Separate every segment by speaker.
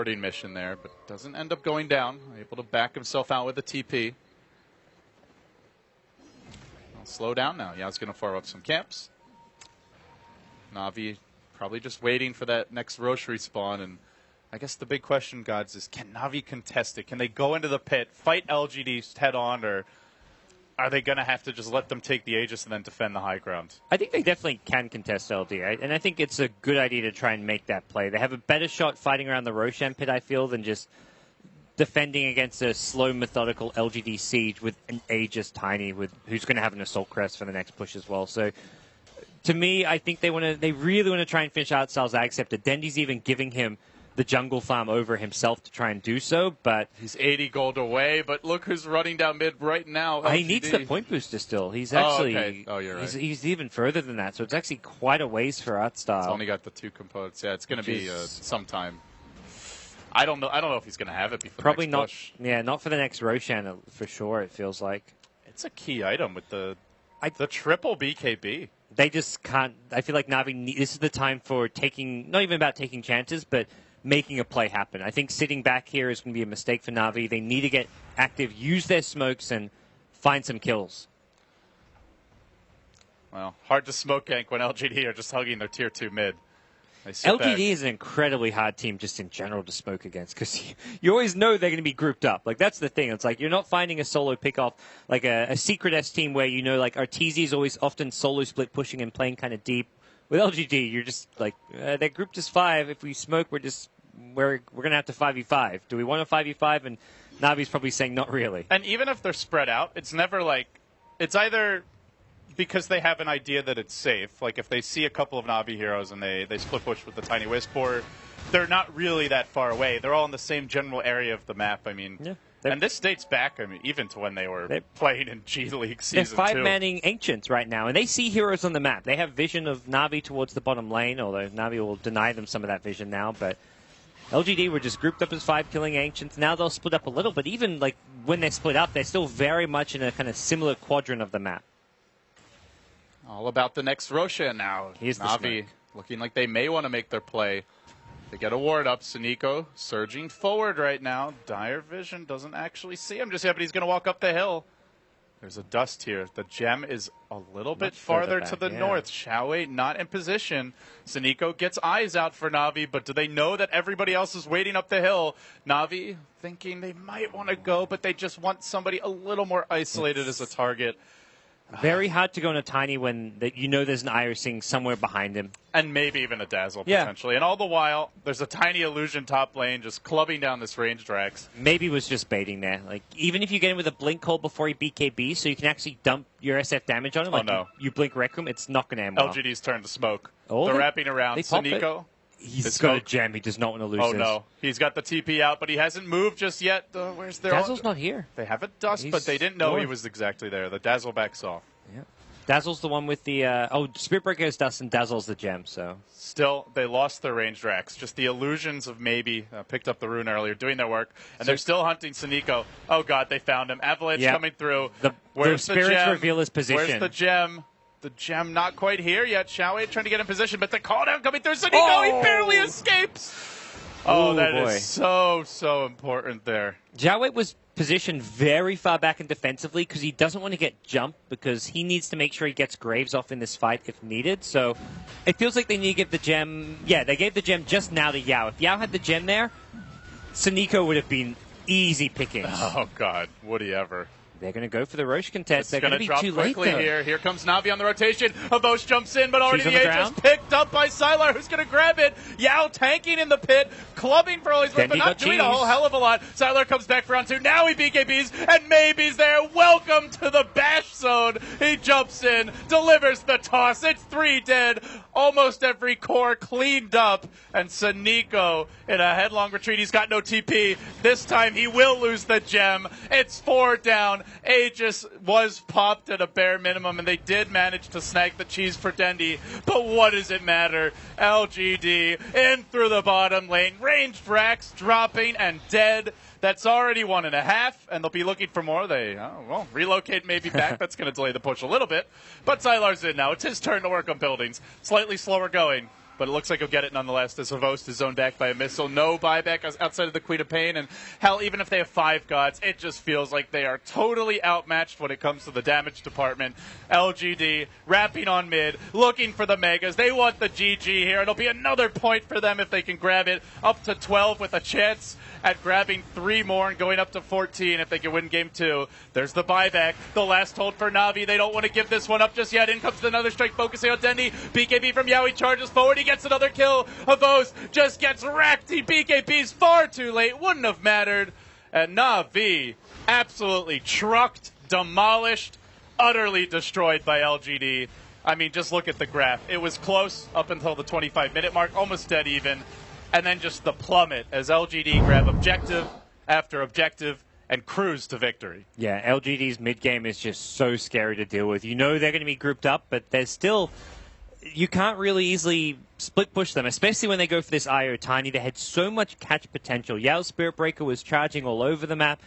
Speaker 1: warding mission there, but doesn't end up going down. Able to back himself out with a TP. I'll slow down now. Yao's going to fire up some camps. Na'Vi probably just waiting for that next Roche respawn. And I guess the big question, Gods, is can Na'Vi contest it? Can they go into the pit, fight LGD head on, or are they going to have to just let them take the Aegis and then defend the high ground?
Speaker 2: I think they definitely can contest LD, and I think it's a good idea to try and make that play. They have a better shot fighting around the Roshan pit, I feel, than just defending against a slow, methodical LGD siege with an Aegis Tiny, who's going to have an Assault Crest for the next push as well. So, to me, I think they really want to try and finish out Salzag Scepter. Dendy's even giving him the jungle farm over himself to try and do so, but
Speaker 1: he's 80 gold away, but look who's running down mid right now.
Speaker 2: He needs the point booster still. He's actually
Speaker 1: you're right.
Speaker 2: He's even further than that, so it's actually quite a ways for Artstyle.
Speaker 1: It's only got the 2 components. Yeah, it's going to be sometime. I don't know if he's going to have it before
Speaker 2: probably
Speaker 1: the next
Speaker 2: not.
Speaker 1: push.
Speaker 2: Yeah, not for the next Roshan for sure. It feels like
Speaker 1: it's a key item with the triple BKB.
Speaker 2: They just can't. I feel like Na'Vi. This is the time for not even about taking chances, but making a play happen. I think sitting back here is going to be a mistake for Na'Vi. They need to get active, use their smokes, and find some kills.
Speaker 1: Well, hard to smoke gank when LGD are just hugging their tier 2 mid.
Speaker 2: LGD is an incredibly hard team just in general to smoke against because you always know they're going to be grouped up. Like, that's the thing. It's like you're not finding a solo pick-off, like a Secret S team where, like, Arteezy is always often solo split pushing and playing kind of deep. With LGD, you're just like, they're grouped as 5. If we smoke, we're going to have to 5v5. Do we want to 5v5? And Navi's probably saying not really.
Speaker 1: And even if they're spread out, it's never like, it's either because they have an idea that it's safe. Like if they see a couple of Na'Vi heroes and they split push with the Tiny Wisp, or they're not really that far away. They're all in the same general area of the map. I mean,
Speaker 2: yeah,
Speaker 1: and this dates back, even to when they were playing in G League Season 2.
Speaker 2: They're 5-manning Ancients right now, and they see heroes on the map. They have vision of Na'Vi towards the bottom lane, although Na'Vi will deny them some of that vision now, but LGD were just grouped up as 5 killing Ancients. Now they'll split up a little, but even like when they split up, they're still very much in a kind of similar quadrant of the map.
Speaker 1: All about the next Roshan now.
Speaker 2: Here's
Speaker 1: Na'Vi looking like they may want to make their play. They get a ward up. Suniko surging forward right now. Dire Vision doesn't actually see him just yet, but he's going to walk up the hill. There's a dust here. The gem is a little bit farther to the north. Xiaowei not in position. Suniko gets eyes out for Na'Vi, but do they know that everybody else is waiting up the hill? Na'Vi thinking they might want to go, but they just want somebody a little more isolated as a target.
Speaker 2: Very hard to go in a Tiny when there's an Irising somewhere behind him.
Speaker 1: And maybe even a Dazzle, potentially. And all the while, there's a Tiny Illusion top lane just clubbing down this range Drax.
Speaker 2: Maybe was just baiting there. Like, even if you get him with a Blink Hold before he BKB, so you can actually dump your SF damage on him, like you Blink Rec Room, it's not going to end well.
Speaker 1: LGD's turn to smoke.
Speaker 2: Oh,
Speaker 1: they're wrapping around. Suniko.
Speaker 2: He's got a gem. He does not want to lose this.
Speaker 1: Oh, no. He's got the TP out, but he hasn't moved just yet. Where's their
Speaker 2: Dazzle's not here.
Speaker 1: They have a dust, but they didn't know he was exactly there. The Dazzle backs off.
Speaker 2: Yeah. Dazzle's the one with the... Spirit Breaker is dust and Dazzle's the gem, so...
Speaker 1: Still, they lost their ranged Rex. Just the illusions of maybe picked up the rune earlier, doing their work. And they're still hunting Suniko. Oh, God, they found him. Avalanche coming through. Where's the
Speaker 2: spirits
Speaker 1: gem?
Speaker 2: Reveal his position.
Speaker 1: Where's the gem? The gem not quite here yet. Xiaowei trying to get in position, but the call down coming through. Suniko, he barely escapes. Oh, that is so important there.
Speaker 2: Xiaowei was positioned very far back and defensively because he doesn't want to get jumped because he needs to make sure he gets Graves off in this fight if needed. So it feels like they need to give the gem... Yeah, they gave the gem just now to Yao. If Yao had the gem there, Suniko would have been easy pickings.
Speaker 1: Oh, God. Would he ever?
Speaker 2: They're going to go for the Roche contest. They're going to be
Speaker 1: drop
Speaker 2: too late,
Speaker 1: quickly here. Here comes Na'Vi on the rotation. Avosh jumps in, but already the Aegis picked up by Sylar, who's going to grab it. Yao tanking in the pit, clubbing for all his work, but not doing a whole hell of a lot. Sylar comes back for round 2. Now he BKBs, and Maybe's there. Welcome to the bash zone. He jumps in, delivers the toss. It's 3 dead. Almost every core cleaned up. And Suniko in a headlong retreat. He's got no TP. This time he will lose the gem. It's 4 down. Aegis was popped at a bare minimum, and they did manage to snag the cheese for Dendy. But what does it matter? LGD in through the bottom lane. Ranged Rax dropping and dead. That's already 1.5, and they'll be looking for more. They, relocate maybe back. That's going to delay the push a little bit. But Sylar's in now. It's his turn to work on buildings. Slightly slower going. but it looks like he'll get it nonetheless as Havost is zoned back by a missile. No buyback outside of the Queen of Pain, and hell, even if they have 5 gods, it just feels like they are totally outmatched when it comes to the damage department. LGD wrapping on mid, looking for the Megas. They want the GG here. It'll be another point for them if they can grab it up to 12 with a chance at grabbing 3 more and going up to 14 if they can win game 2. There's the buyback. The last hold for Na'Vi. They don't want to give this one up just yet. In comes another strike focusing on Dendy. BKB from Yowie charges forward. He gets another kill. Havost just gets wrecked. BKB's far too late. Wouldn't have mattered. And Na'Vi absolutely trucked, demolished, utterly destroyed by LGD. I mean, just look at the graph. It was close up until the 25-minute mark, almost dead even. And then just the plummet as LGD grab objective after objective and cruise to victory.
Speaker 2: Yeah, LGD's mid-game is just so scary to deal with. You know they're going to be grouped up, but there's still... You can't really easily split push them, especially when they go for this I.O Tiny. They had so much catch potential. Yao's Spirit Breaker was charging all over the map.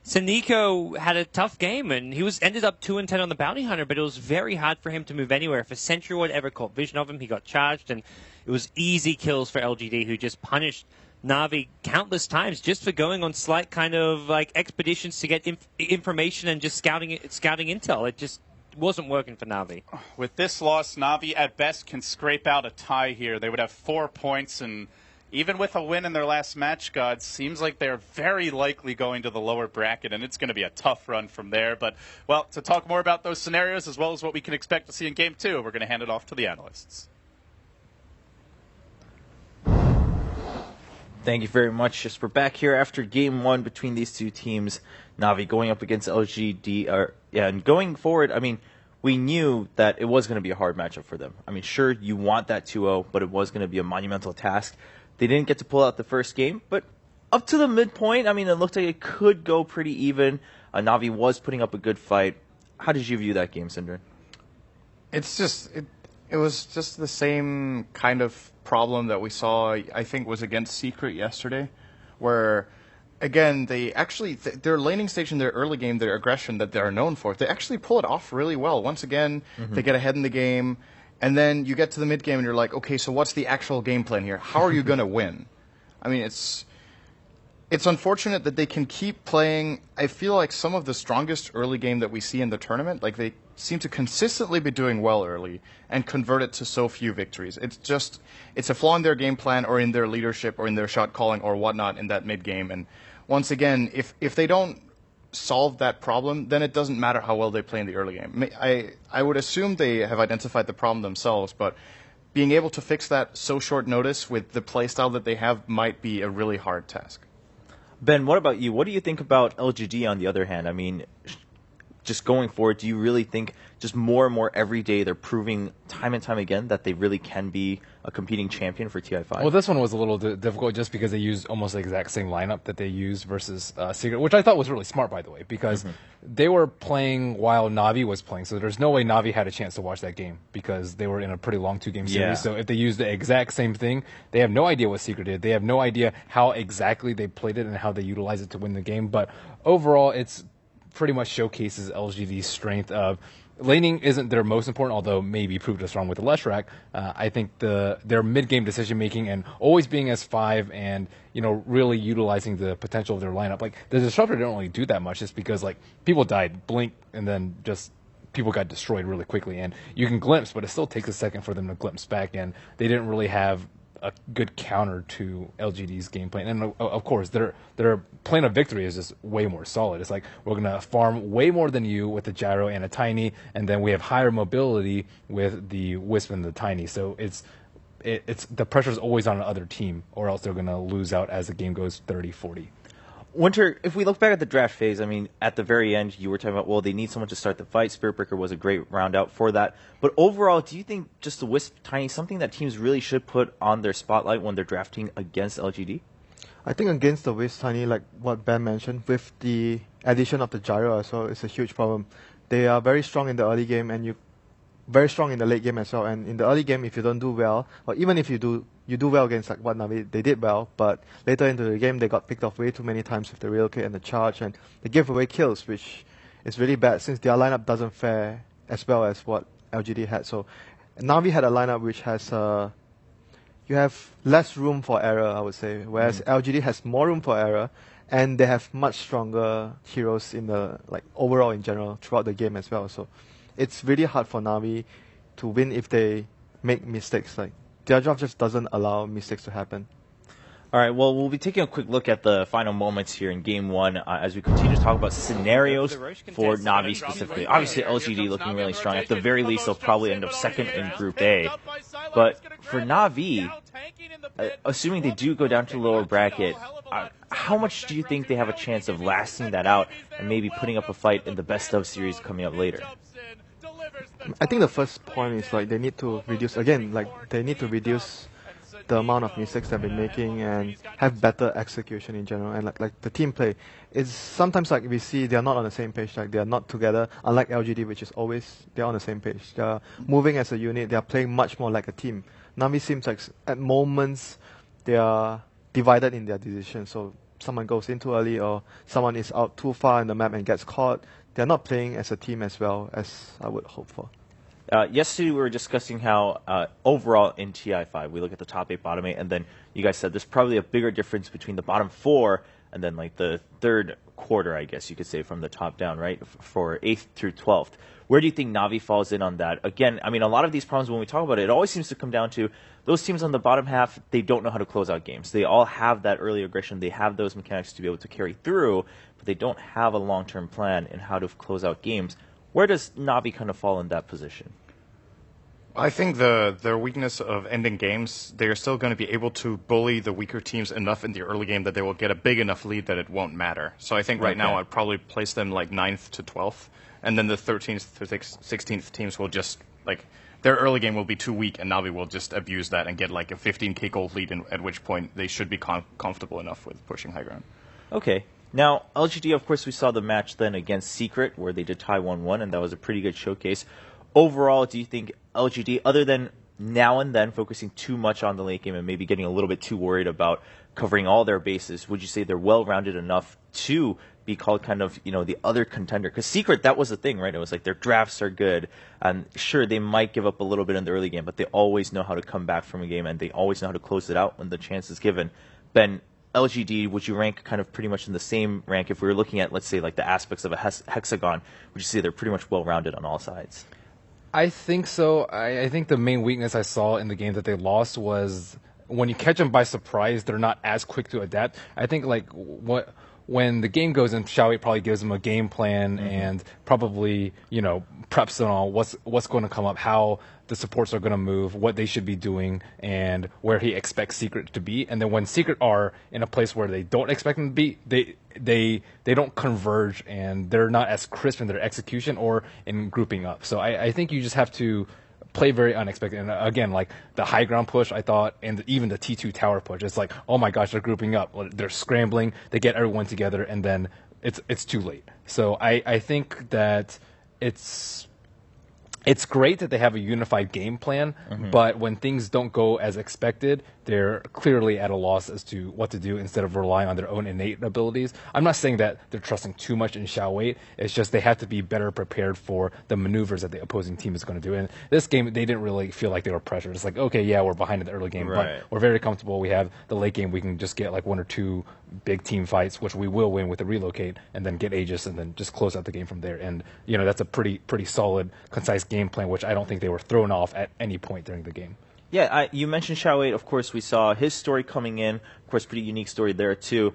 Speaker 2: Saniko had a tough game, and he ended up 2-10 on the Bounty Hunter, but it was very hard for him to move anywhere. If a Sentry Ward ever caught vision of him, he got charged, and it was easy kills for LGD, who just punished Na'Vi countless times just for going on slight kind of like expeditions to get information and just scouting intel. It just wasn't working for Na'Vi.
Speaker 1: With this loss, Na'Vi at best can scrape out a tie here. They would have 4 points, and even with a win in their last match, God, seems like they're very likely going to the lower bracket, and it's going to be a tough run from there. But, well, to talk more about those scenarios as well as what we can expect to see in Game 2, we're going to hand it off to the analysts.
Speaker 3: Thank you very much. Just we're back here after Game 1 between these two teams. Na'Vi going up against LGD. And going forward, I mean, we knew that it was going to be a hard matchup for them. I mean, sure, you want that 2-0, but it was going to be a monumental task. They didn't get to pull out the first game, but up to the midpoint, I mean, it looked like it could go pretty even. Na'Vi was putting up a good fight. How did you view that game, Syndrin?
Speaker 4: It was just the same kind of problem that we saw, I think, was against Secret yesterday, where, again, they actually, their laning stage in their early game, their aggression that they're known for, they actually pull it off really well. Once again, they get ahead in the game, and then you get to the mid game and you're like, okay, so what's the actual game plan here? How are you going to win? I mean, it's unfortunate that they can keep playing. I feel like some of the strongest early game that we see in the tournament, like they seem to consistently be doing well early and convert it to so few victories. It's a flaw in their game plan or in their leadership or in their shot calling or whatnot in that mid game. And once again, if they don't solve that problem, then it doesn't matter how well they play in the early game. I would assume they have identified the problem themselves, but being able to fix that so short notice with the playstyle that they have might be a really hard task.
Speaker 3: Ben, what about you? What do you think about LGD on the other hand? I mean, just going forward, do you really think just more and more every day they're proving time and time again that they really can be a competing champion for TI5?
Speaker 5: Well, this one was a little difficult just because they used almost the exact same lineup that they used versus Secret, which I thought was really smart, by the way, because they were playing while Na'Vi was playing, so there's no way Na'Vi had a chance to watch that game because they were in a pretty long 2-game series.
Speaker 3: Yeah.
Speaker 5: So if they used the exact same thing, they have no idea what Secret did. They have no idea how exactly they played it and how they utilized it to win the game. But overall, it's pretty much showcases LGD's strength of laning isn't their most important, although maybe proved us wrong with the Leshrac. I think their mid-game decision-making and always being S5 and, really utilizing the potential of their lineup. Like, the Disruptor didn't really do that much just because, like, people died, blink, and then just people got destroyed really quickly. And you can glimpse, but it still takes a second for them to glimpse back, and they didn't really have a good counter to LGD's game plan. And of course, their plan of victory is just way more solid. It's like, we're going to farm way more than you with the Gyro and a Tiny, and then we have higher mobility with the Wisp and the Tiny. So it's the pressure's always on the other team, or else they're going to lose out as the game goes 30-40.
Speaker 3: Winter, if we look back at the draft phase, I mean, at the very end, you were talking about, well, they need someone to start the fight. Spiritbreaker was a great round out for that. But overall, do you think just the Wisp Tiny, something that teams really should put on their spotlight when they're drafting against LGD?
Speaker 6: I think against the Wisp Tiny, like what Ben mentioned, with the addition of the Gyro as well, it's a huge problem. They are very strong in the early game, and very strong in the late game as well. And in the early game, if you don't do well, or even if you do well against like what Na'Vi, they did well, but later into the game, they got picked off way too many times with the relocate and the charge, and they give away kills, which is really bad since their lineup doesn't fare as well as what LGD had. So Na'Vi had a lineup which has you have less room for error, I would say. Whereas LGD has more room for error, and they have much stronger heroes in the overall in general throughout the game as well. So it's really hard for Navi to win if they make mistakes. Like their job just doesn't allow mistakes to happen.
Speaker 3: All right, well, we'll be taking a quick look at the final moments here in Game 1 as we continue to talk about scenarios for Navi specifically. Obviously, LGD looking really strong. At the very least, they'll probably end up second in Group A. But for Navi, assuming they do go down to the lower bracket, how much do you think they have a chance of lasting that out and maybe putting up a fight in the best-of series coming up later?
Speaker 6: I think the first point is they need to reduce, they need to reduce the amount of mistakes they've been making and have better execution in general. And like the team play is sometimes we see they're not on the same page, they're not together, unlike LGD, which is always they're on the same page. They're moving as a unit, they're playing much more like a team. Navi seems like at moments they are divided in their decisions. So someone goes in too early or someone is out too far in the map and gets caught. They're not playing as a team as well as I would hope for.
Speaker 3: Yesterday we were discussing how overall in TI5 we look at the top 8, bottom 8, and then you guys said there's probably a bigger difference between the bottom 4 and then the third quarter, I guess you could say, from the top down, right, for 8th through 12th. Where do you think Navi falls in on that? Again, I mean, a lot of these problems when we talk about it always seems to come down to those teams on the bottom half, they don't know how to close out games. They all have that early aggression, they have those mechanics to be able to carry through, but they don't have a long-term plan in how to close out games. Where does Navi kind of fall in that position?
Speaker 4: I think their weakness of ending games, they're still going to be able to bully the weaker teams enough in the early game that they will get a big enough lead that it won't matter. So I think right now I'd probably place them 9th to 12th, and then the 13th to 16th teams will just, their early game will be too weak, and Navi will just abuse that and get a 15k gold lead, at which point they should be comfortable enough with pushing high ground.
Speaker 3: Okay. Now, LGD, of course, we saw the match then against Secret, where they did tie 1-1, and that was a pretty good showcase. Overall, do you think LGD, other than now and then focusing too much on the late game and maybe getting a little bit too worried about covering all their bases, would you say they're well-rounded enough to be called kind of, the other contender? Because Secret, that was the thing, right? It was their drafts are good, and sure, they might give up a little bit in the early game, but they always know how to come back from a game, and they always know how to close it out when the chance is given. Ben, LGD, would you rank kind of pretty much in the same rank if we were looking at, let's say, the aspects of a hexagon? Would you say they're pretty much well-rounded on all sides?
Speaker 5: I think so. I think the main weakness I saw in the game that they lost was when you catch them by surprise, they're not as quick to adapt. I think when the game goes in, Xiaowei probably gives them a game plan and probably preps them on what's going to come up, how the supports are going to move, what they should be doing, and where he expects Secret to be. And then when Secret are in a place where they don't expect them to be, they don't converge and they're not as crisp in their execution or in grouping up. So I think you just have to play very unexpected. And again, the high ground push, I thought, and even the T2 tower push, it's oh my gosh, they're grouping up. They're scrambling. They get everyone together, and then it's too late. So I think that it's great that they have a unified game plan, but when things don't go as expected, they're clearly at a loss as to what to do instead of relying on their own innate abilities. I'm not saying that they're trusting too much in Xiaowei. It's just they have to be better prepared for the maneuvers that the opposing team is going to do. And this game, they didn't really feel like they were pressured. It's okay, yeah, we're behind in the early game, but we're very comfortable. We have the late game. We can just get 1 or 2 big team fights, which we will win with the relocate, and then get Aegis, and then just close out the game from there. And that's a pretty solid, concise game plan, which I don't think they were thrown off at any point during the game.
Speaker 3: Yeah, you mentioned Xiaowei. Of course, we saw his story coming in. Of course, pretty unique story there too.